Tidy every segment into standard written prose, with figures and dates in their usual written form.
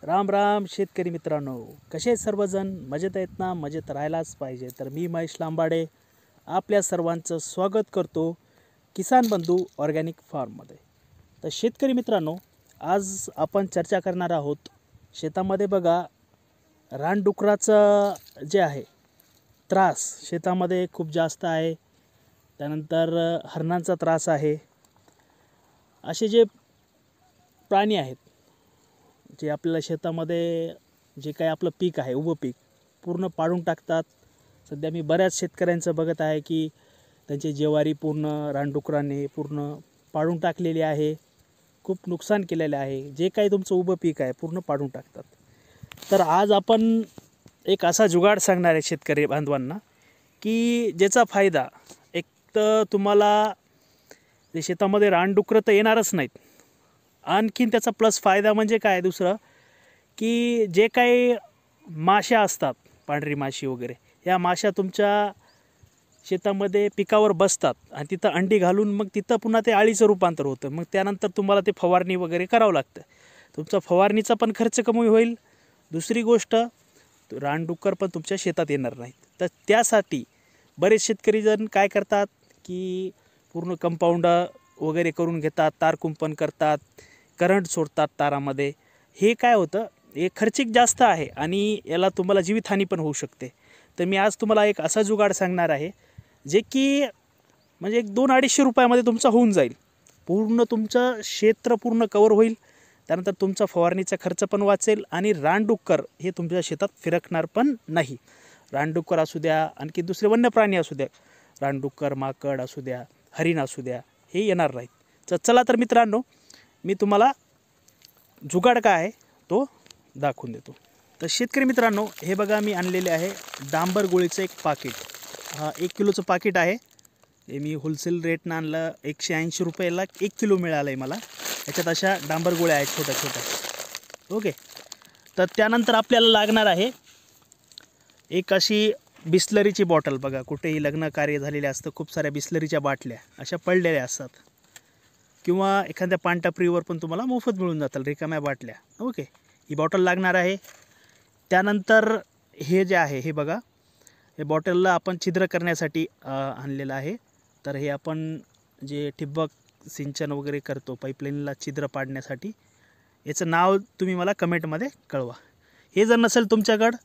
राम राम शेतकरी मित्रांनो, कसे आहेत सर्वजण? मजेत आहेत ना? मजेत राहायलाच पाहिजे. तर मी महेश लांबाडे आपल्या सर्वांचं स्वागत करतो किसान बंधू ऑर्गॅनिक फार्ममध्ये. तर शेतकरी मित्रांनो, आज आपण चर्चा करणार आहोत. शेतामध्ये बघा, रानडुकराचं जे आहे त्रास शेतामध्ये खूप जास्त आहे. त्यानंतर हरणांचा त्रास आहे. असे जे प्राणी आहेत जे आपल्याला शेतामध्ये जे काही आपलं पीक आहे, उभं पीक पूर्ण पाडून टाकतात. सध्या मी बऱ्याच शेतकऱ्यांचं बघत आहे की त्यांची ज्वारी पूर्ण रानडुकरांनी पूर्ण पाडून टाकलेली आहे. खूप नुकसान केलेलं आहे. जे काही तुमचं उभं पीक आहे पूर्ण पाडून टाकतात. तर आज आपण एक असा जुगाड सांगणार आहे शेतकरी बांधवांना की ज्याचा फायदा एक तर तुम्हाला जे शेतामध्ये रानडुकरं तर येणारच नाहीत. आणखीन त्याचा प्लस फायदा म्हणजे काय दुसरं, की जे काही माश्या असतात, पांढरी माशी वगैरे, या माश्या तुमच्या शेतामध्ये पिकावर बसतात आणि तिथं अंडी घालून मग तिथं पुन्हा ते अळीचं रूपांतर होतं. मग त्यानंतर तुम्हाला ते फवारणी वगैरे करावं लागतं. तुमचा फवारणीचा पण खर्च कमी होईल. दुसरी गोष्ट, रानडुक्कर पण तुमच्या शेतात येणार नाहीत. तर त्यासाठी बरेच शेतकरी जण काय करतात की पूर्ण कंपाऊंड वगैरे करून घेतात, तार कुंपण करतात, करंट सोडतात तारामध्ये. हे काय होतं, हे खर्चिक जास्त आहे आणि याला तुम्हाला जीवितहानी पण होऊ शकते. तर मी आज तुम्हाला एक असा जुगाड सांगणार आहे जे की म्हणजे एक 200-250 रुपयामध्ये तुमचा होऊन जाईल. पूर्ण तुमचं क्षेत्र पूर्ण कवर होईल. त्यानंतर तुमचा फवारणीचा खर्च पण वाचेल आणि रानडुक्कर हे तुमच्या शेतात फिरकणार पण नाही. रानडुक्कर असू द्या, आणखी दुसरे वन्य प्राणी असू द्या, रानडुक्कर, माकड असू द्या, हरिण असू द्या, हे येणार नाहीत. तर चला तर मित्रांनो, मी तुम्हाला जुगाड काय आहे तो दाखवून देतो. तर शेतकरी मित्रांनो, हे बघा मी आणलेले आहे डांबर गोळीचं एक पाकिट. हा 1 किलोचं पाकिट आहे. हे मी होलसेल रेटनं आणलं. 180 रुपयाला 1 किलो मिळालं आहे मला. याच्यात अशा डांबर गोळ्या आहेत छोट्या छोट्या. ओके. तर त्यानंतर आपल्याला लागणार आहे एक अशी बिस्लरीची बॉटल. बघा, कुठेही लग्न कार्य झालेले असतं, खूप साऱ्या बिस्लरीच्या बाटल्या अशा पडलेल्या असतात, किंवा एखाद्या पानटपरीवर पण तुम्हाला मोफत मिळून जातात रिकाम्या बाटल्या. ओके, ही बॉटल लागणार आहे. त्यानंतर हे जे आहे, हे बघा, हे बॉटलला आपण छिद्र करण्यासाठी आणलेलं आहे. तर हे आपण जे ठिबक सिंचन वगैरे करतो, पाईपलाईनला छिद्र पाडण्यासाठी, याचं नाव तुम्ही मला कमेंटमध्ये कळवा. हे जर नसेल तुमच्याकडं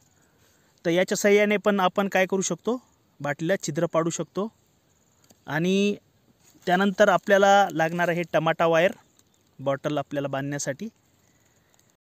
तर याच्या सहाय्याने पण आपण काय करू शकतो, बाटलीला छिद्र पाडू शकतो. आणि त्यानंतर आपल्याला लागणार आहे टमाटा वायर, बॉटल आपल्याला बांधण्यासाठी.